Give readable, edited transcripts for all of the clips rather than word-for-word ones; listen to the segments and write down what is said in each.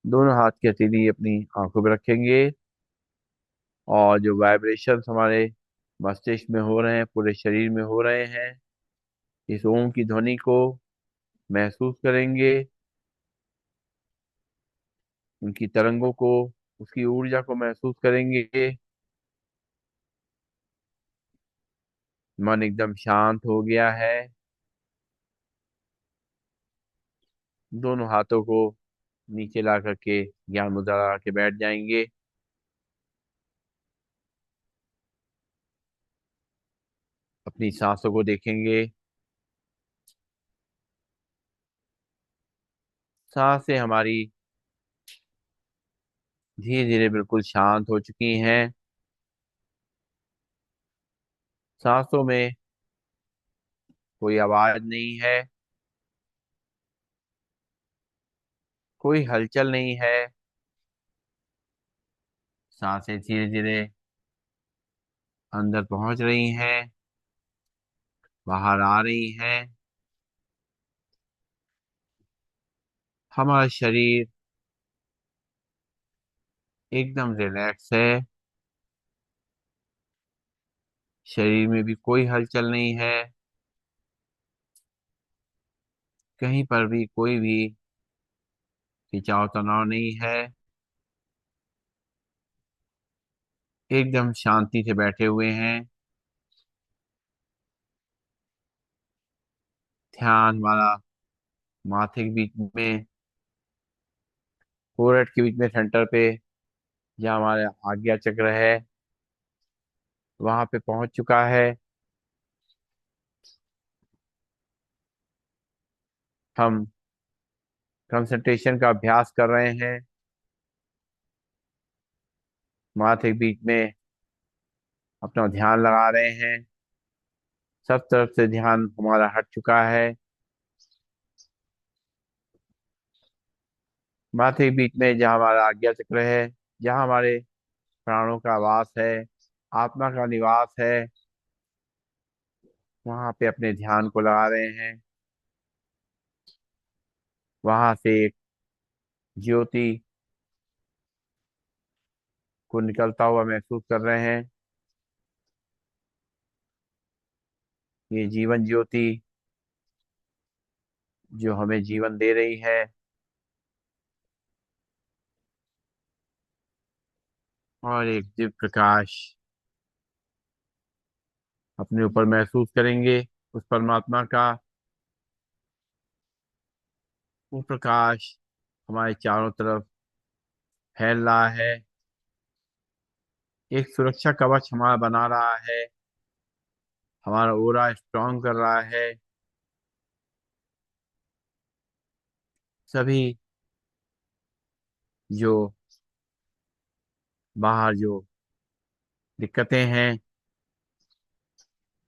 दोनों हाथ की हथेली अपनी आंखों पे रखेंगे और जो वाइब्रेशंस हमारे मस्तिष्क में हो रहे हैं, पूरे शरीर में हो रहे हैं, इस ओम की ध्वनि को महसूस करेंगे, उनकी तरंगों को, उसकी ऊर्जा को महसूस करेंगे। मन एकदम शांत हो गया है। दोनों हाथों को नीचे ला करके ज्ञान मुद्रा लगा के बैठ जाएंगे। अपनी सांसों को देखेंगे। सांसें हमारी धीरे धीरे बिल्कुल शांत हो चुकी हैं। सांसों में कोई आवाज नहीं है, कोई हलचल नहीं है। सांसें धीरे धीरे अंदर पहुंच रही हैं, बाहर आ रही हैं। हमारा शरीर एकदम रिलैक्स है। शरीर में भी कोई हलचल नहीं है, कहीं पर भी कोई भी खिंचाव तनाव नहीं है। एकदम शांति से बैठे हुए हैं। ध्यान हमारा माथे के बीच में, फोrehead के बीच में, सेंटर पे, जहाँ हमारा आज्ञा चक्र है, वहां पे पहुंच चुका है। हम कंसंट्रेशन का अभ्यास कर रहे हैं। माथे के बीच में अपना ध्यान लगा रहे हैं। सब तरफ से ध्यान हमारा हट चुका है। माथे के बीच में जहाँ हमारा आज्ञा चक्र है, जहाँ हमारे प्राणों का वास है, आत्मा का निवास है, वहां पे अपने ध्यान को लगा रहे हैं। वहां से एक ज्योति को निकलता हुआ महसूस कर रहे हैं। ये जीवन ज्योति जो हमें जीवन दे रही है। और एक दिव्य प्रकाश अपने ऊपर महसूस करेंगे, उस परमात्मा का। वो प्रकाश हमारे चारों तरफ फैल रहा है, एक सुरक्षा कवच हमारा बना रहा है, हमारा ओरा स्ट्रांग कर रहा है। सभी जो बाहर जो दिक्कतें हैं,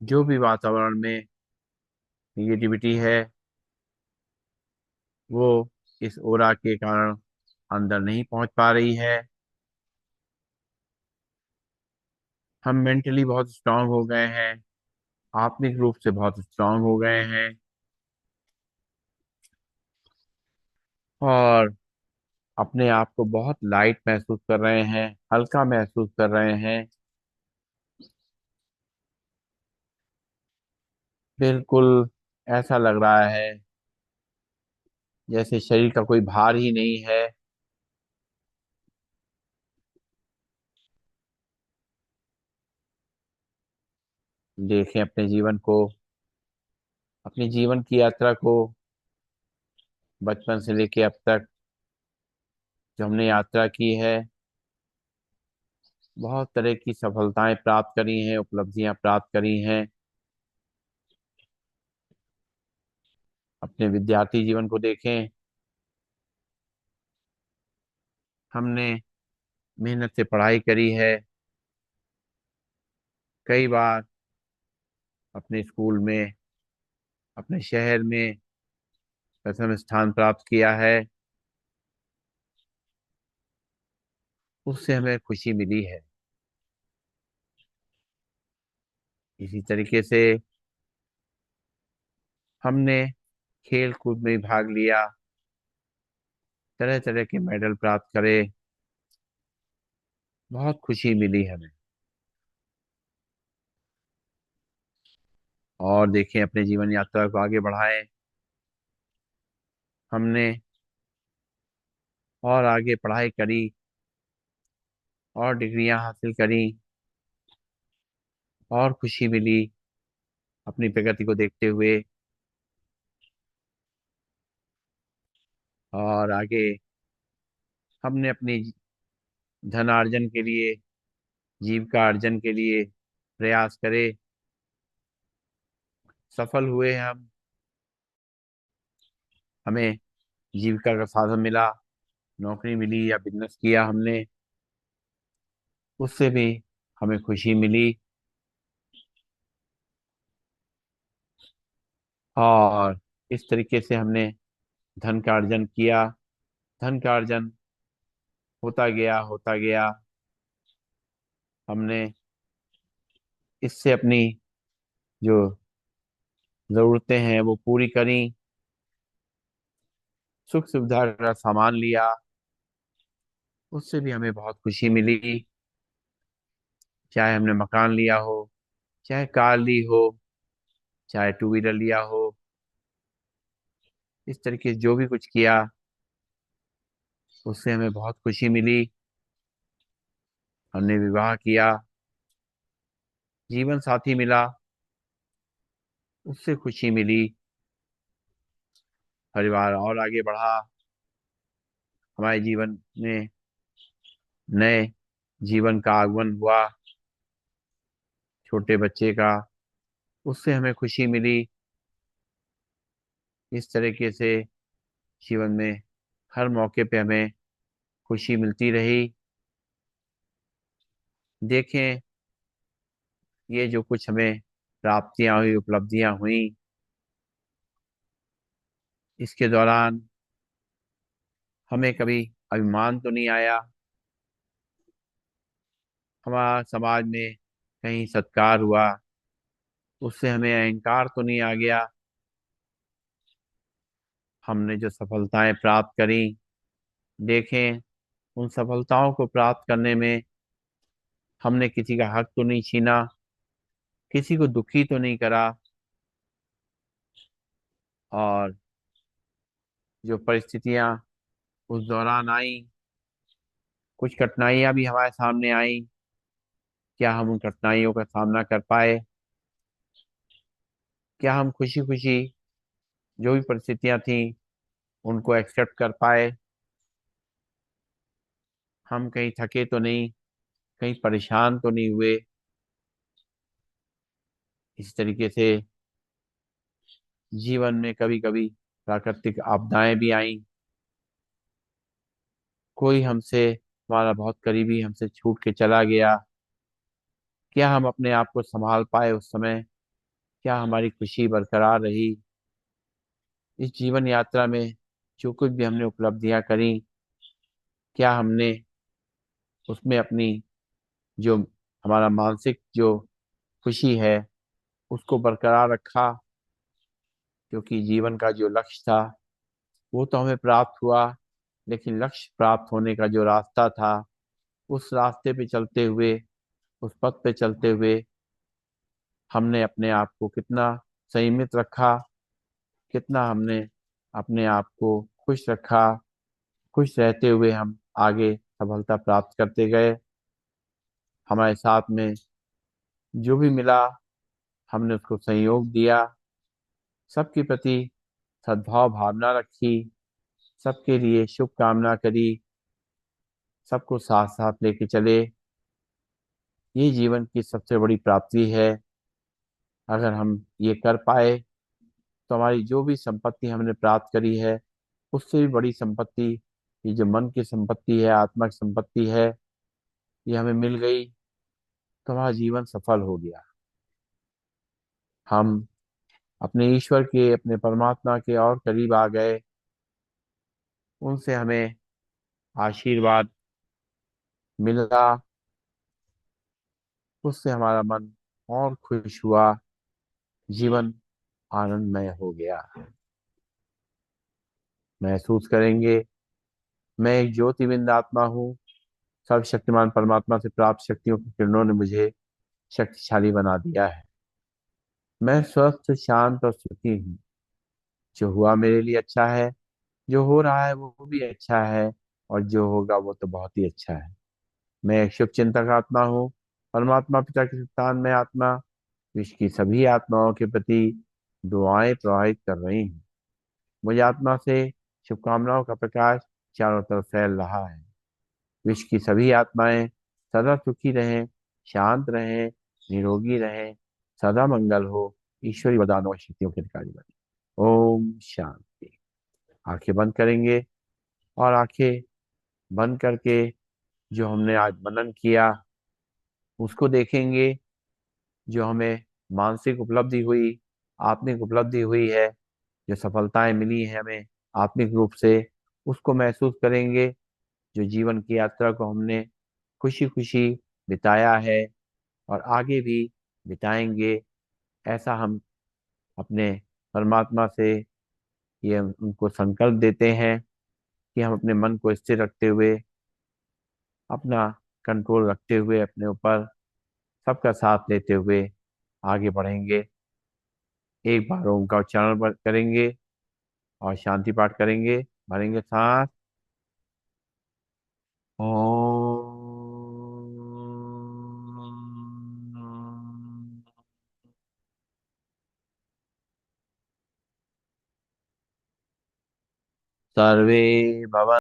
जो भी वातावरण में निगेटिविटी है, वो इस ओरा के कारण अंदर नहीं पहुंच पा रही है। हम मेंटली बहुत स्ट्रांग हो गए हैं, आत्मिक रूप से बहुत स्ट्रांग हो गए हैं, और अपने आप को बहुत लाइट महसूस कर रहे हैं, हल्का महसूस कर रहे हैं। बिल्कुल ऐसा लग रहा है जैसे शरीर का कोई भार ही नहीं है। देखें अपने जीवन को, अपनी जीवन की यात्रा को, बचपन से लेके अब तक जो हमने यात्रा की है। बहुत तरह की सफलताएं प्राप्त करी हैं, उपलब्धियां प्राप्त करी हैं। अपने विद्यार्थी जीवन को देखें। हमने मेहनत से पढ़ाई करी है। कई बार अपने स्कूल में, अपने शहर में प्रथम स्थान प्राप्त किया है। उससे हमें खुशी मिली है। इसी तरीके से हमने खेल कूद में भी भाग लिया। तरह तरह के मेडल प्राप्त करे। बहुत खुशी मिली हमें। और देखें, अपने जीवन यात्रा को आगे बढ़ाएं। हमने और आगे पढ़ाई करी और डिग्रियां हासिल करी और खुशी मिली अपनी प्रगति को देखते हुए। और आगे हमने अपनी धनार्जन के लिए, जीविका अर्जन के लिए प्रयास करे, सफल हुए हम। हमें जीविका का साधन मिला, नौकरी मिली या बिजनेस किया हमने, उससे भी हमें खुशी मिली। और इस तरीके से हमने धन का अर्जन किया। धन का अर्जन होता गया होता गया। हमने इससे अपनी जो जरूरतें हैं वो पूरी करी, सुख सुविधा का सामान लिया, उससे भी हमें बहुत खुशी मिली। चाहे हमने मकान लिया हो, चाहे कार ली हो, चाहे टू व्हीलर लिया हो, इस तरीके से जो भी कुछ किया उससे हमें बहुत खुशी मिली। हमने विवाह किया, जीवन साथी मिला, उससे खुशी मिली। परिवार और आगे बढ़ा, हमारे जीवन में नए जीवन का आगमन हुआ, छोटे बच्चे का, उससे हमें खुशी मिली। इस तरीके से जीवन में हर मौके पे हमें खुशी मिलती रही। देखें, ये जो कुछ हमें प्राप्तियां हुई, उपलब्धियां हुई, इसके दौरान हमें कभी अभिमान तो नहीं आया। हमारा समाज में कहीं सत्कार हुआ, उससे हमें अहंकार तो नहीं आ गया। हमने जो सफलताएं प्राप्त करी, देखें, उन सफलताओं को प्राप्त करने में हमने किसी का हक तो नहीं छीना, किसी को दुखी तो नहीं करा। और जो परिस्थितियां उस दौरान आई, कुछ कठिनाइयां भी हमारे सामने आई, क्या हम उन कठिनाइयों का सामना कर पाए? क्या हम खुशी खुशी जो भी परिस्थितियां थी उनको एक्सेप्ट कर पाए? हम कहीं थके तो नहीं, कहीं परेशान तो नहीं हुए? इस तरीके से जीवन में कभी कभी प्राकृतिक आपदाएं भी आईं। कोई हमसे, हमारा बहुत करीबी हमसे छूट के चला गया। क्या हम अपने आप को संभाल पाए उस समय? क्या हमारी खुशी बरकरार रही? इस जीवन यात्रा में जो कुछ भी हमने उपलब्धियां करी, क्या हमने उसमें अपनी जो हमारा मानसिक जो खुशी है उसको बरकरार रखा? क्योंकि जीवन का जो लक्ष्य था वो तो हमें प्राप्त हुआ, लेकिन लक्ष्य प्राप्त होने का जो रास्ता था, उस रास्ते पे चलते हुए, उस पथ पे चलते हुए हमने अपने आप को कितना संयमित रखा, कितना हमने अपने आप को खुश रखा। खुश रहते हुए हम आगे सफलता प्राप्त करते गए। हमारे साथ में जो भी मिला, हमने उसको सहयोग दिया, सबके प्रति सद्भाव भावना रखी, सबके लिए शुभकामना करी, सबको साथ साथ लेके चले। ये जीवन की सबसे बड़ी प्राप्ति है। अगर हम ये कर पाए तो हमारी जो भी संपत्ति हमने प्राप्त करी है उससे भी बड़ी संपत्ति, ये जो मन की संपत्ति है, आत्मा की संपत्ति है, ये हमें मिल गई तो हमारा जीवन सफल हो गया। हम अपने ईश्वर के, अपने परमात्मा के और करीब आ गए। उनसे हमें आशीर्वाद मिला, उससे हमारा मन और खुश हुआ, जीवन आनंदमय हो गया। महसूस करेंगे मैं एक ज्योतिविंद आत्मा हूँ। सर्वशक्तिमान परमात्मा से प्राप्त शक्तियों की किरणों ने मुझे शक्तिशाली बना दिया है। मैं स्वस्थ, शांत और सुखी हूँ। जो हुआ मेरे लिए अच्छा है, जो हो रहा है वो भी अच्छा है, और जो होगा वो तो बहुत ही अच्छा है। मैं एक शुभ चिंतक आत्मा हूँ। परमात्मा पिता की संतान में आत्मा विश्व की सभी आत्माओं के प्रति दुआएं प्रवाहित कर रही हूँ। मुझे आत्मा से शुभकामनाओं का प्रकाश चारों तरफ फैल रहा है। विश्व की सभी आत्माएं सदा सुखी रहें, शांत रहें, निरोगी रहें, सदा मंगल हो, ईश्वरी वरदानों और शक्तियों के अधिकारी बने। ओम शांति। आंखें बंद करेंगे, और आंखें बंद करके जो हमने आज मनन किया उसको देखेंगे। जो हमें मानसिक उपलब्धि हुई, आत्मिक उपलब्धि हुई है, जो सफलताएं मिली हैं हमें आत्मिक रूप से, उसको महसूस करेंगे। जो जीवन की यात्रा को हमने खुशी खुशी बिताया है और आगे भी बिताएंगे, ऐसा हम अपने परमात्मा से ये उनको संकल्प देते हैं कि हम अपने मन को स्थिर रखते हुए, अपना कंट्रोल रखते हुए, अपने ऊपर सबका साथ लेते हुए आगे बढ़ेंगे। एक बार ओम का उच्चारण करेंगे और शांति पाठ करेंगे। भरेंगे सांस। ओम। सर्वे भव